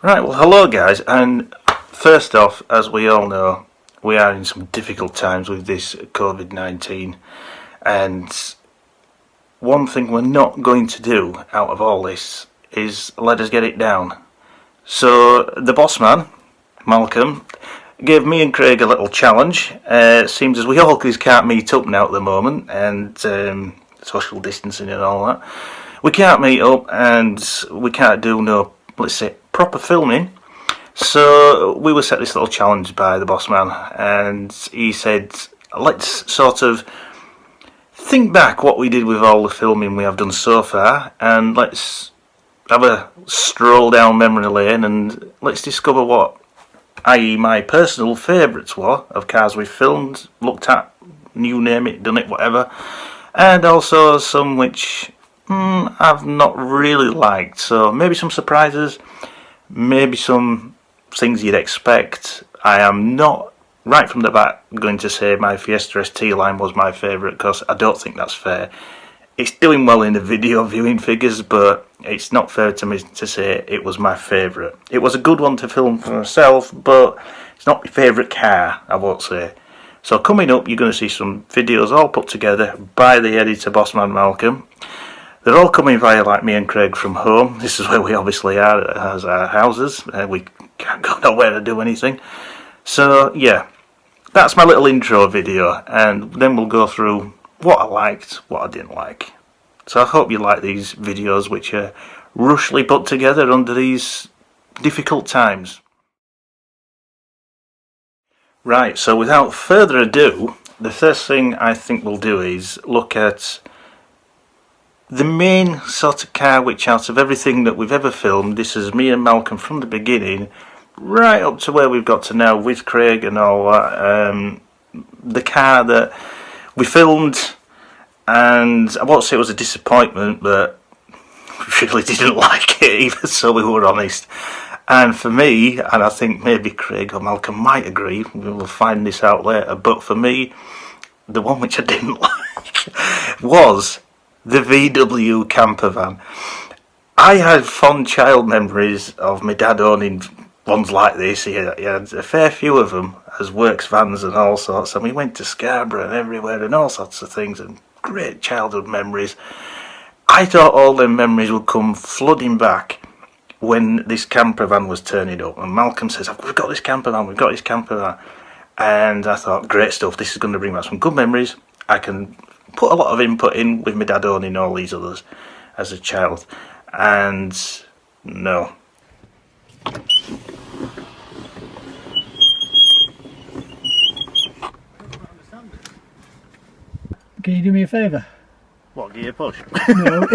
Right, well hello guys, and first off, as we all know, we are in some difficult times with this COVID-19, and one thing we're not going to do out of all this is let us get it down. So the boss man, Malcolm, gave me and Craig a little challenge. It seems as we all can't meet up now at the moment, and social distancing and all that. We can't meet up and we can't do no, let's say, proper filming. So we were set this little challenge by the boss man, and he said, let's sort of think back what we did with all the filming we have done so far, and let's have a stroll down memory lane and let's discover what, i.e. my personal favourites were of cars we filmed, looked at, you name it, done it, whatever, and also some which I've not really liked. So maybe some surprises, maybe some things you'd expect. I am not right from the back going to say my Fiesta ST line was my favourite, because I don't think that's fair. It's doing well in the video viewing figures, but it's not fair to me to say it was my favourite. It was a good one to film for myself, but it's not my favourite car, I won't say. So coming up, you're going to see some videos all put together by the editor, Bossman Malcolm. They're all coming via like me and Craig from home. This is where we obviously are as our houses. We can't go nowhere to do anything. So yeah, that's my little intro video, and then we'll go through what I liked, what I didn't like. So I hope you like these videos, which are rushly put together under these difficult times. Right, so without further ado, the first thing I think we'll do is look at the main sort of car which, out of everything that we've ever filmed, this is me and Malcolm from the beginning right up to where we've got to now with Craig and all that, the car that we filmed, and I won't say it was a disappointment, but we really didn't like it either, so we were honest. And for me, and I think maybe Craig or Malcolm might agree, we will find this out later, but for me, the one which I didn't like was the VW Campervan. I had fond child memories of my dad owning ones like this. He had a fair few of them as works vans and all sorts, and we went to Scarborough and everywhere and all sorts of things, and great childhood memories. I thought all them memories would come flooding back when this Campervan was turning up, and Malcolm says, we've got this Campervan, we've got this Campervan, and I thought, great stuff, this is going to bring back some good memories. I can put a lot of input in with my dad owning all these others as a child, and no. Can you do me a favour? What, gear push? No.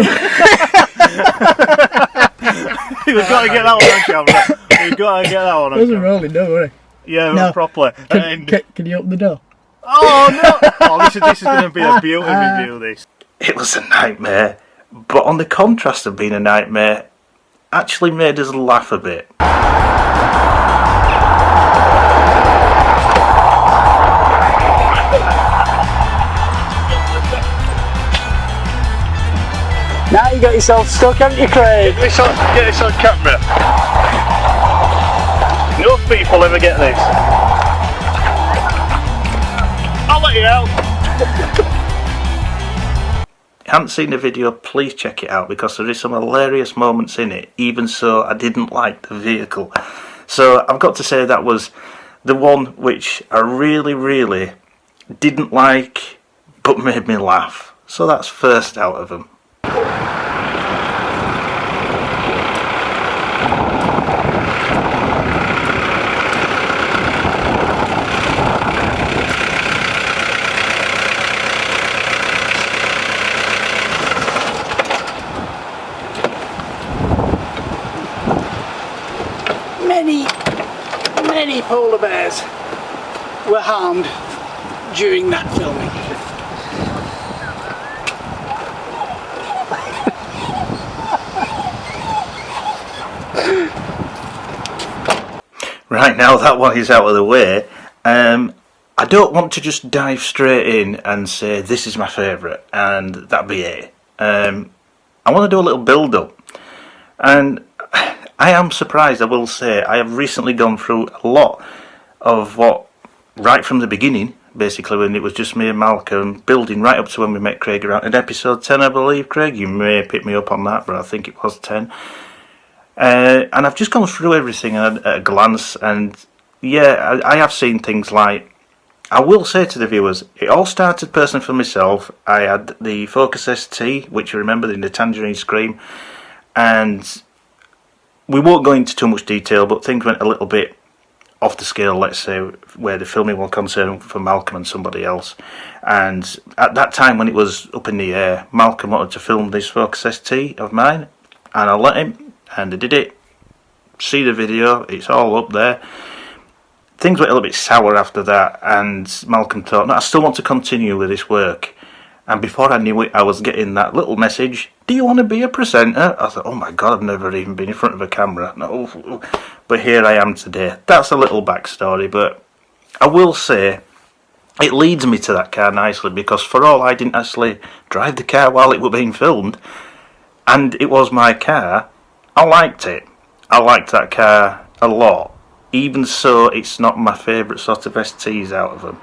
We've got to get that one on camera. We've got to get that one on It wasn't camera. rolling, don't worry. Yeah, No. properly. Can you open the door? Oh no! Oh, this is going to be a beauty review, this. It was a nightmare, but on the contrast of being a nightmare, actually made us laugh a bit. Now you got yourself stuck, haven't you, Craig? Get this on camera. No people ever get this. I'll let you out. If you haven't seen the video, please check it out, because there is some hilarious moments in it. Even so, I didn't like the vehicle. So I've got to say that was the one which I really, really didn't like, but made me laugh. So that's first out of them. Many polar bears were harmed during that filming. Right, now that one is out of the way, I I don't want to just dive straight in and say this is my favourite and that be it. I want to do a little build up, and I am surprised, I will say. I have recently gone through a lot of what, right from the beginning, basically when it was just me and Malcolm, building right up to when we met Craig around in episode 10, I believe. Craig, you may pick me up on that, but I think it was 10. And I've just gone through everything at a glance, and yeah, I have seen things like, I will say to the viewers, it all started personally for myself. I had the Focus ST, which you remember in the Tangerine Scream, and we won't go into too much detail, but things went a little bit off the scale, let's say, where the filming was concerned for Malcolm and somebody else. And at that time when it was up in the air, Malcolm wanted to film this Focus ST of mine, and I let him, and I did it. See the video, it's all up there. Things went a little bit sour after that, and Malcolm thought, no, I still want to continue with this work. And before I knew it, I was getting that little message, do you want to be a presenter? I thought, oh my god, I've never even been in front of a camera. No. But here I am today. That's a little backstory, but I will say it leads me to that car nicely, because for all I didn't actually drive the car while it was being filmed, and it was my car, I liked it. I liked that car a lot. Even so, it's not my favourite sort of STs out of them.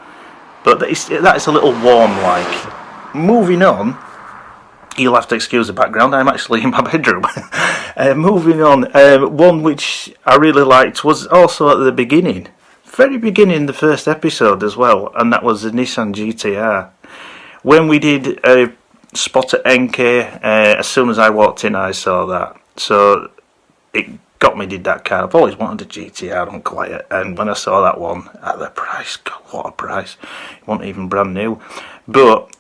But that is a little warm like. Moving on, you'll have to excuse the background, I'm actually in my bedroom. Moving on, one which I really liked was also at the beginning. Very beginning, the first episode as well, and that was the Nissan GTR. When we did a spot at NK, as soon as I walked in I saw that. So it got me, did that car. I've always wanted a GTR on quiet, and when I saw that one at the price, God, what a price. It wasn't even brand new. But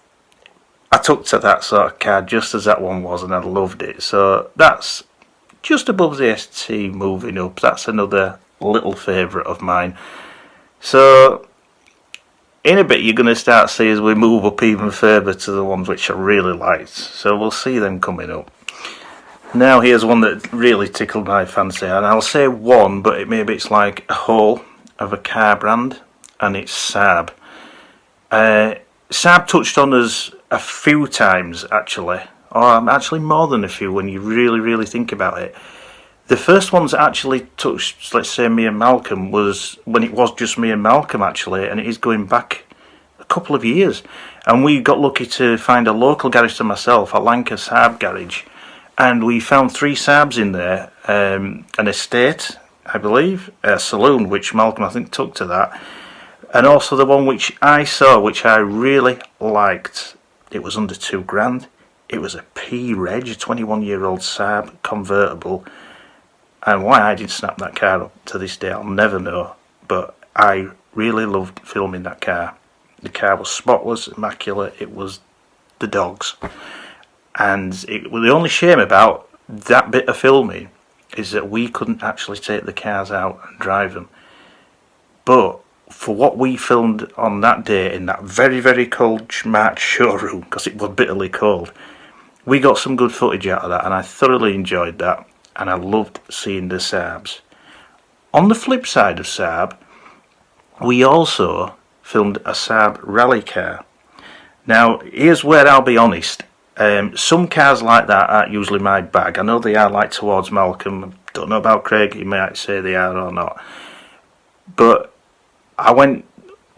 I took to that sort of car just as that one was, and I loved it. So that's just above the ST moving up. That's another little favourite of mine. So in a bit you're going to start seeing as we move up even further to the ones which I really liked. So we'll see them coming up. Now here's one that really tickled my fancy, and I'll say one, but maybe it's like a whole of a car brand, and it's Saab. Saab touched on us a few times actually, or actually more than a few when you really think about it. The first ones that actually touched, let's say, me and Malcolm was when it was just me and Malcolm actually, and it is going back a couple of years. And we got lucky to find a local garage to myself, a Lanka Saab garage. And we found 3 Saabs in there, an estate, I believe, a saloon, which Malcolm, I think, took to that. And also the one which I saw, which I really liked. It was under £2,000. It was a P-Reg, a 21-year-old Saab convertible. And why I didn't snap that car up to this day, I'll never know. But I really loved filming that car. The car was spotless, immaculate. It was the dogs. And the only shame about that bit of filming is that we couldn't actually take the cars out and drive them. But for what we filmed on that day in that very cold March showroom, because it was bitterly cold, we got some good footage out of that, and I thoroughly enjoyed that, and I loved seeing the Saabs. On the flip side of Saab, we also filmed a Saab rally car. Now here's where I'll be honest. Some cars like that aren't usually my bag. I know they are, like towards Malcolm. Don't know about Craig, he might say they are or not. But I went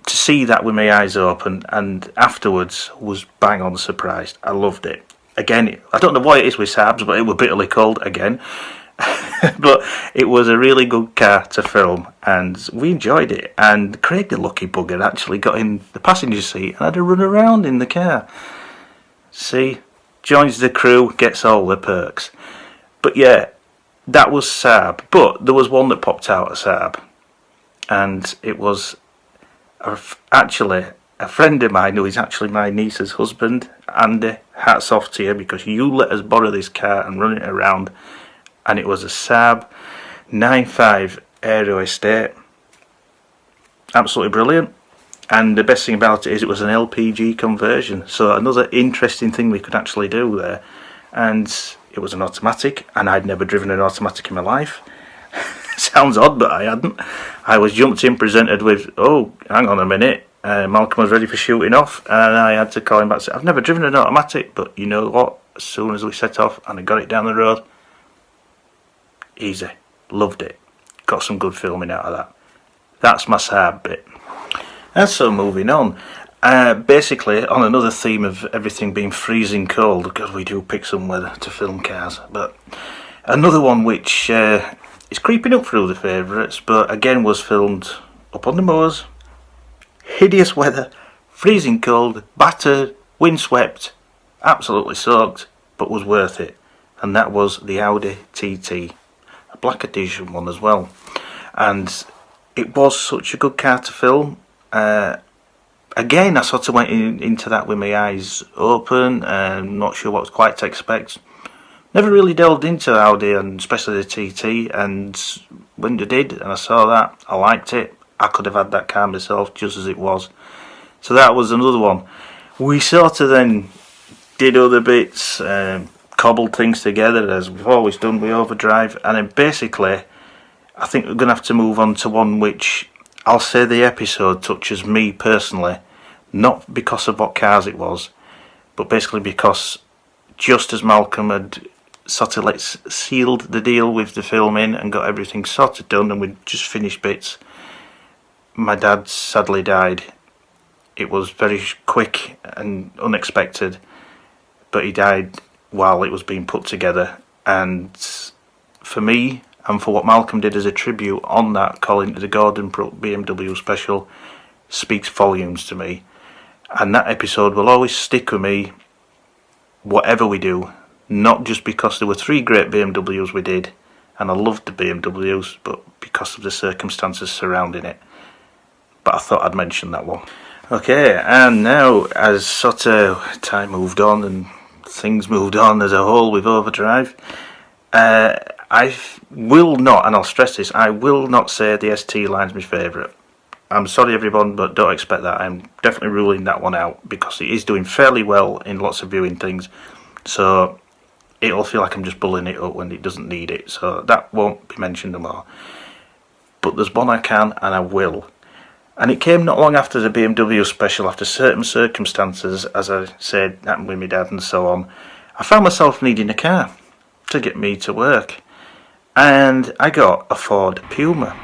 to see that with my eyes open, and afterwards was bang on surprised. I loved it. Again, I don't know why it is with Saabs, but it was bitterly cold again. But it was a really good car to film, and we enjoyed it. And Craig, the lucky bugger, actually got in the passenger seat and had a run around in the car. See, joins the crew, gets all the perks. But yeah, that was Saab. But there was one that popped out of Saab, and it was actually a friend of mine who is actually my niece's husband. Andy, hats off to you, because you let us borrow this car and run it around, and it was a Saab 9.5 Aero Estate. Absolutely brilliant. And the best thing about it is it was an LPG conversion, so another interesting thing we could actually do there. And it was an automatic, and I'd never driven an automatic in my life. Sounds odd, but I hadn't. I was jumped in, presented with, oh, hang on a minute, Malcolm was ready for shooting off, and I had to call him back and say, I've never driven an automatic, but you know what, as soon as we set off and I got it down the road, easy, loved it, got some good filming out of that. That's my Saab bit. And so moving on, basically on another theme of everything being freezing cold, because we do pick some weather to film cars, but another one which is creeping up through the favourites, but again was filmed up on the moors, hideous weather, freezing cold, battered, windswept, absolutely soaked, but was worth it. And that was the Audi TT, a black edition one as well. And it was such a good car to film. Again, I sort of went into that with my eyes open and not sure what quite to expect. Never really delved into Audi, and especially the TT, and when I did and I saw that, I liked it. I could have had that car myself just as it was. So that was another one. We sort of then did other bits, cobbled things together as we've always done with OverDrive, and then basically I think we're going to have to move on to one which I'll say the episode touches me personally, not because of what cars it was, but basically because just as Malcolm had sort of sealed the deal with the filming and got everything sort of done and we'd just finished bits, my dad sadly died. It was very quick and unexpected, but he died while it was being put together, and for me and for what Malcolm did as a tribute on that, calling it the Gordon BMW special, speaks volumes to me. And that episode will always stick with me whatever we do, not just because there were 3 great BMWs we did and I loved the BMWs, but because of the circumstances surrounding it. But I thought I'd mention that one. Okay, and now as sort of time moved on and things moved on as a whole with OverDrive, I will not, and I'll stress this, I will not say the ST line's my favourite. I'm sorry everyone, but don't expect that. I'm definitely ruling that one out because it is doing fairly well in lots of viewing things, so it'll feel like I'm just bullying it up when it doesn't need it, so that won't be mentioned anymore. But there's one I can and I will. And it came not long after the BMW special, after certain circumstances, as I said, happened with my dad and so on. I found myself needing a car to get me to work, and I got a Ford Puma.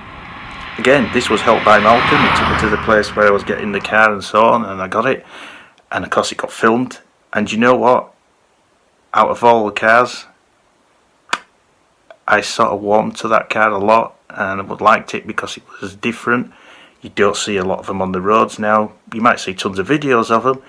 Again, this was helped by Malcolm. He took me to the place where I was getting the car and so on, and I got it, and of course it got filmed. And you know what, out of all the cars, I sort of warmed to that car a lot, and I liked it because it was different. You don't see a lot of them on the roads now. You might see tons of videos of them,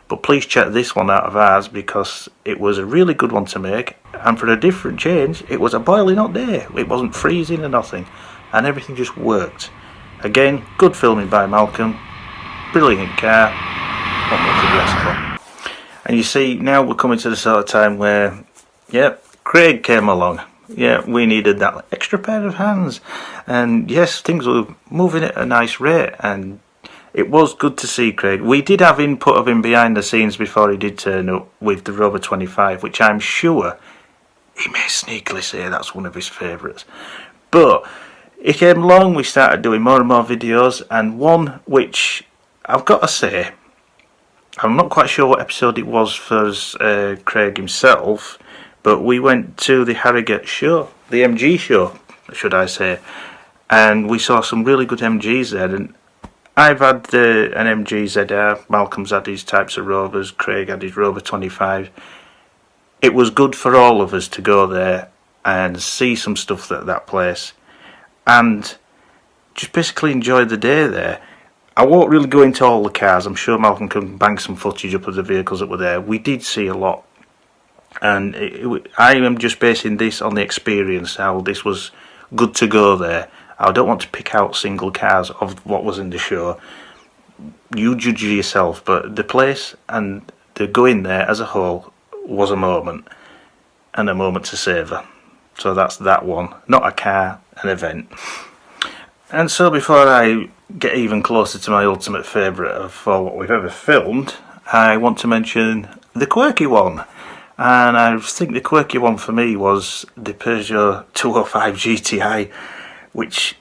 but please check this one out of ours because it was a really good one to make, and for a different change, it was a boiling hot day. It wasn't freezing or nothing, and everything just worked. Again, good filming by Malcolm, brilliant car, what more could you ask for? And you see, now we're coming to the sort of time where, yep, Craig came along. Yeah, we needed that extra pair of hands, and yes, things were moving at a nice rate, and it was good to see Craig. We did have input of him behind the scenes before he did turn up with the Rover 25, which I'm sure he may sneakily say that's one of his favourites. But he came along, we started doing more and more videos, and one which I've got to say, I'm not quite sure what episode it was for Craig himself, but we went to the Harrogate show, the MG show, should I say, and we saw some really good MGs there. And I've had an MG ZR, Malcolm's had his types of Rovers, Craig had his Rover 25. It was good for all of us to go there and see some stuff at that place and just basically enjoy the day there. I won't really go into all the cars, I'm sure Malcolm can bank some footage up of the vehicles that were there. We did see a lot. And I am just basing this on the experience, how this was good to go there. I don't want to pick out single cars of what was in the show. You judge yourself, but the place and the going there as a whole was a moment, and a moment to savour. So that's that one, not a car, an event. And so before I get even closer to my ultimate favourite of what we've ever filmed, I want to mention the quirky one. And I think the quirky one for me was the Peugeot 205 GTI, which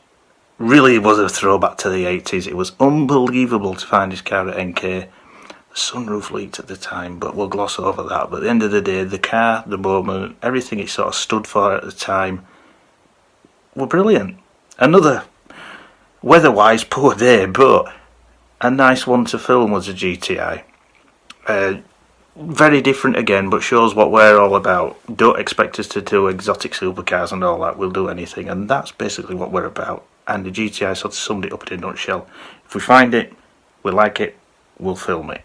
really was a throwback to the 80s. It was unbelievable to find this car at NK. The sunroof leaked at the time, but we'll gloss over that. But at the end of the day, the car, the moment, everything it sort of stood for at the time were brilliant. Another weather-wise poor day, but a nice one to film was a GTI. Very different again, but shows what we're all about. Don't expect us to do exotic supercars and all that. We'll do anything, and that's basically what we're about. And the GTI sort of summed it up in a nutshell. If we find it, we like it, we'll film it.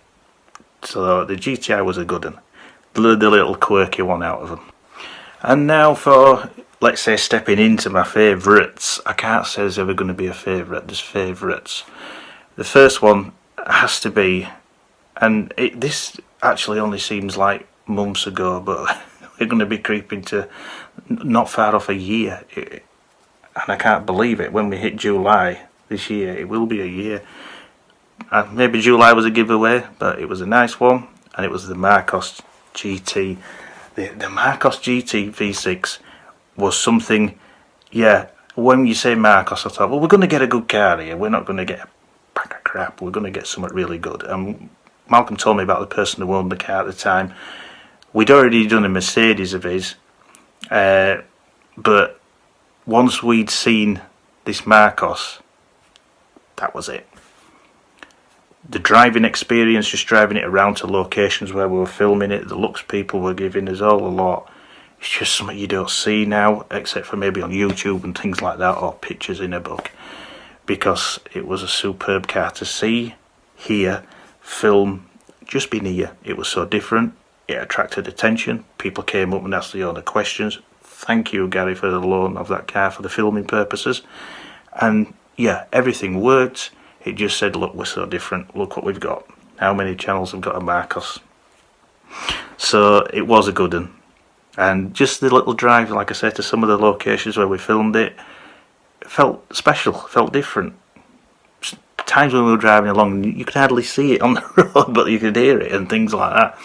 So the GTI was a good one. The little quirky one out of them. And now for, let's say, stepping into my favourites. I can't say there's ever going to be a favourite. There's favourites. The first one has to be, and this actually only seems like months ago, but we're going to be creeping to not far off a year. And I can't believe it. When we hit July this year, it will be a year. Maybe July was a giveaway, but it was a nice one, and it was the Marcos GT. The Marcos GT V6 was something, yeah, when you say Marcos, I thought, well, we're going to get a good car here. We're not going to get a pack of crap. We're going to get something really good. And Malcolm told me about the person who owned the car at the time. We'd already done a Mercedes of his, but once we'd seen this Marcos, that was it. The driving experience, just driving it around to locations where we were filming it, the looks people were giving us all a lot. It's just something you don't see now, except for maybe on YouTube and things like that, or pictures in a book. Because it was a superb car to see, hear, film, just be near. It was so different. It attracted attention. People came up and asked the owner questions. Thank you, Gary, for the loan of that car for the filming purposes. And yeah, everything worked. It just said, look, we're so different. Look what we've got. How many channels have got a Marcos? So it was a good one. And just the little drive, like I said, to some of the locations where we filmed it, felt special, felt different. Times when we were driving along, you could hardly see it on the road, but you could hear it and things like that.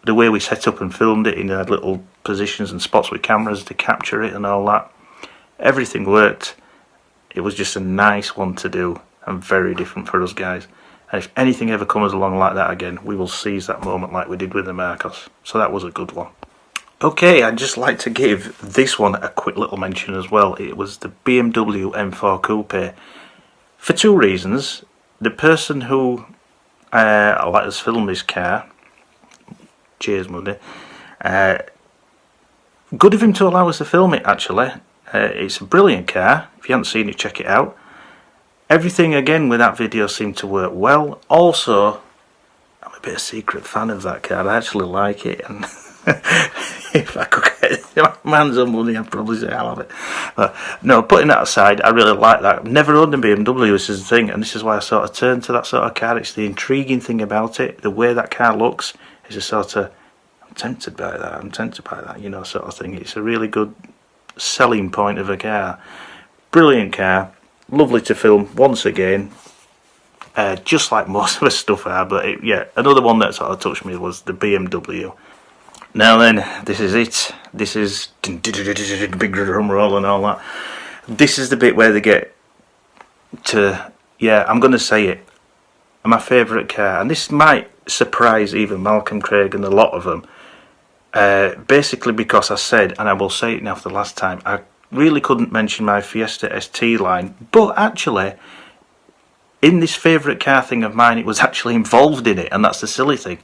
The way we set up and filmed it in little positions and spots with cameras to capture it and all that. Everything worked. It was just a nice one to do and very different for us guys. And if anything ever comes along like that again, we will seize that moment like we did with the Marcos. So that was a good one. Okay, I'd just like to give this one a quick little mention as well. It was the BMW M4 Coupe. For two reasons. The person who let us film this car, cheers Monday, good of him to allow us to film it actually. It's a brilliant car. If you haven't seen it, check it out. Everything again with that video seemed to work well. Also, I'm a bit of a secret fan of that car. I actually like it, and if I could get my hands on money, I'd probably say I'll have it. But no, putting that aside, I really like that. I've never owned a BMW, this is the thing, and this is why I sort of turned to that sort of car. It's the intriguing thing about it. The way that car looks is a sort of, I'm tempted by that, you know, sort of thing. It's a really good selling point of a car. Brilliant car. Lovely to film once again, just like most of the stuff are, but yeah, another one that sort of touched me was the BMW. Now then, this is it. This is big drum roll and all that. This is the bit where they get to, yeah, I'm going to say it, my favourite car, and this might surprise even Malcolm, Craig and a lot of them, basically because I said, and I will say it now for the last time, I really couldn't mention my Fiesta ST line, but actually in this favourite car thing of mine, it was actually involved in it, and that's the silly thing.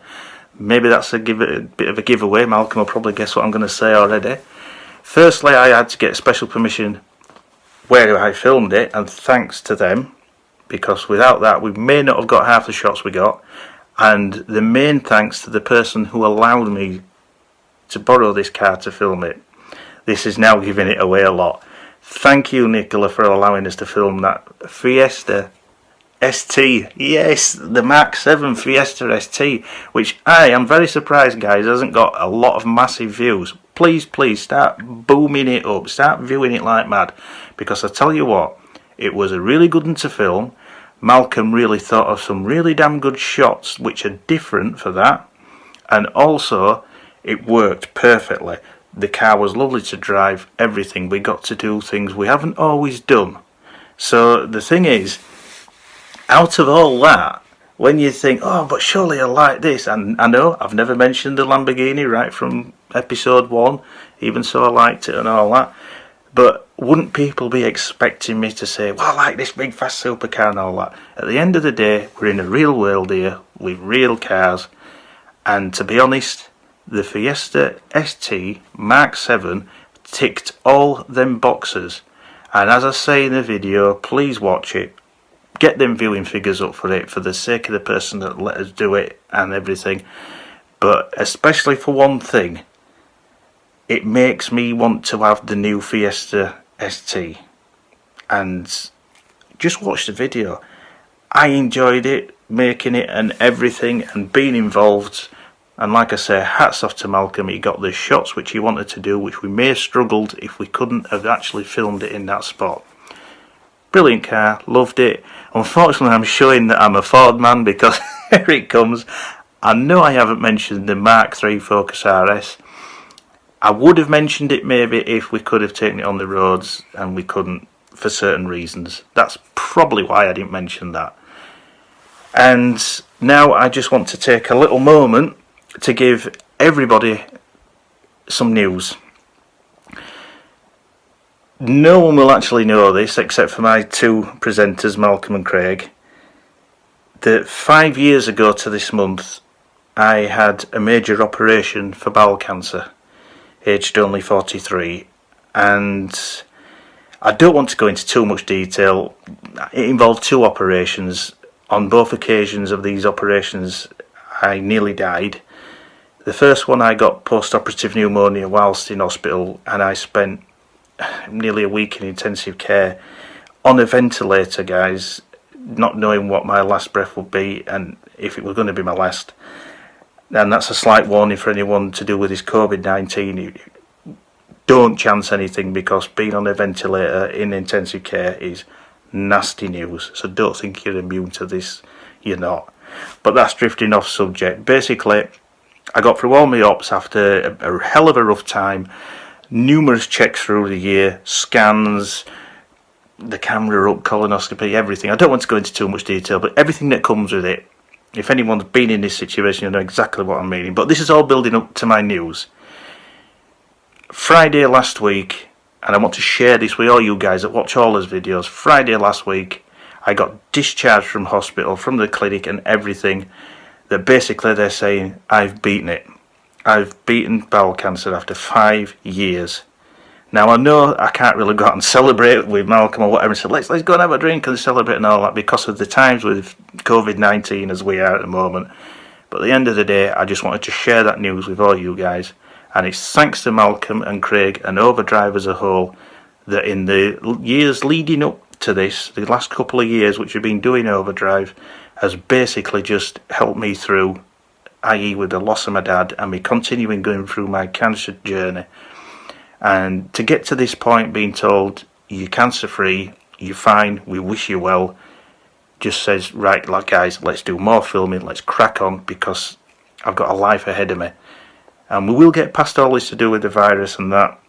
Maybe that's a bit of a giveaway. Malcolm will probably guess what I'm going to say already. Firstly, I had to get special permission where I filmed it, and thanks to them, because without that we may not have got half the shots we got. And the main thanks to the person who allowed me to borrow this car to film it. This is now giving it away a lot. Thank you, Nicola, for allowing us to film that Fiesta ST. Yes, the Mark 7 Fiesta ST, which I am very surprised, guys, hasn't got a lot of massive views. Please, please start booming it up. Start viewing it like mad. Because I tell you what, it was a really good one to film. Malcolm really thought of some really damn good shots, which are different for that. And also, it worked perfectly. The car was lovely to drive, everything. We got to do things we haven't always done. So the thing is, out of all that, when you think, oh, but surely I like this, and I know I've never mentioned the Lamborghini right from episode 1, even so I liked it and all that, but wouldn't people be expecting me to say, well, I like this big fast supercar and all that? At the end of the day, we're in a real world here with real cars, and to be honest, the Fiesta ST Mark 7 ticked all them boxes. And as I say in the video, please watch it. Get them viewing figures up for it, for the sake of the person that let us do it and everything. But especially for one thing, it makes me want to have the new Fiesta ST. And just watch the video. I enjoyed it, making it and everything, and being involved. And like I say, hats off to Malcolm. He got the shots which he wanted to do, which we may have struggled if we couldn't have actually filmed it in that spot. Brilliant car, loved it. Unfortunately, I'm showing that I'm a Ford man because here it comes. I know I haven't mentioned the Mark III Focus RS. I would have mentioned it maybe if we could have taken it on the roads, and we couldn't for certain reasons. That's probably why I didn't mention that. And now I just want to take a little moment to give everybody some news. No one will actually know this except for my two presenters, Malcolm and Craig, that 5 years ago to this month I had a major operation for bowel cancer, aged only 43, and I don't want to go into too much detail. It involved 2 operations. On both occasions of these operations I nearly died. The first one I got post-operative pneumonia whilst in hospital, and I spent nearly a week in intensive care on a ventilator, guys, not knowing what my last breath would be and if it was going to be my last. And that's a slight warning for anyone to do with this COVID-19. Don't chance anything, because being on a ventilator in intensive care is nasty news. So don't think you're immune to this, you're not. But that's drifting off subject. Basically, I got through all my ops after a hell of a rough time. Numerous checks through the year, scans, the camera up, colonoscopy, everything. I don't want to go into too much detail, but everything that comes with it. If anyone's been in this situation, you'll know exactly what I'm meaning. But this is all building up to my news. Friday last week, and I want to share this with all you guys that watch all those videos. Friday last week, I got discharged from hospital, from the clinic and everything. That basically they're saying, I've beaten it. I've beaten bowel cancer after 5 years. Now I know I can't really go out and celebrate with Malcolm or whatever and say let's go and have a drink and celebrate and all that, because of the times with COVID-19 as we are at the moment. But at the end of the day, I just wanted to share that news with all you guys, and it's thanks to Malcolm and Craig and OverDrive as a whole that in the years leading up to this, the last couple of years which we've been doing OverDrive, has basically just helped me through, i.e. with the loss of my dad and me continuing going through my cancer journey. And to get to this point being told you're cancer free, you're fine, we wish you well, just says, right, like guys, let's do more filming, let's crack on, because I've got a life ahead of me. And we will get past all this to do with the virus and that,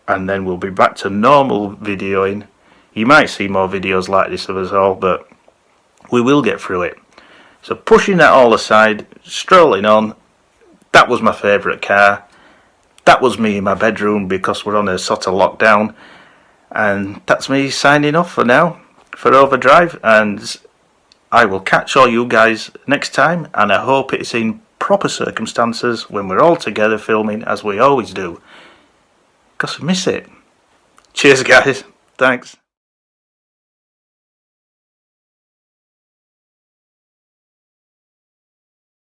and then we'll be back to normal videoing. You might see more videos like this of us all, but we will get through it. So pushing that all aside, strolling on, that was my favourite car. That was me in my bedroom because we're on a sort of lockdown. And that's me signing off for now for OverDrive. And I will catch all you guys next time. And I hope it's in proper circumstances when we're all together filming as we always do. Because I miss it. Cheers guys. Thanks.